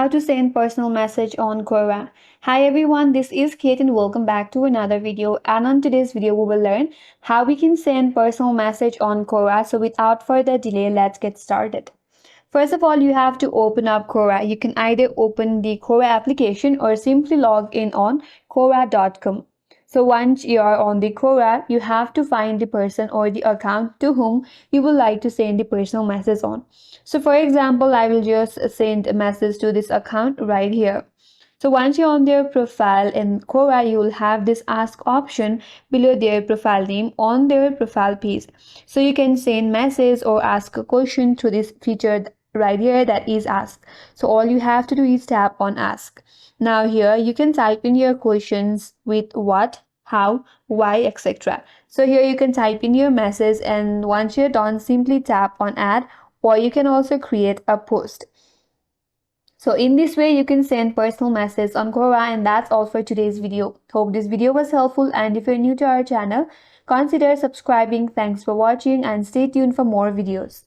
how to send personal message on Quora. Hi everyone, this is Kate and welcome back to another video. And on today's video, we will learn how we can send personal message on Quora. So without further delay, let's get started. First of all, you have to open up Quora. You can either open the Quora application or simply log in on Quora.com. So once you are on the Quora, you have to find the person or the account to whom you would like to send the personal message on. So for example, I will just send a message to this account right here. So once you're on their profile in Quora, you will have this ask option below their profile name on their profile page. So you can send message or ask a question through this feature right here that is ask. So all you have to do is tap on ask. Now here you can type in your questions with what, how, why, etc. So here you can type in your message, and once you're done, simply tap on add, or you can also create a post. So in this way, you can send personal messages on Quora, and that's all for today's video. Hope this video was helpful, and if you're new to our channel, consider subscribing. Thanks for watching and stay tuned for more videos.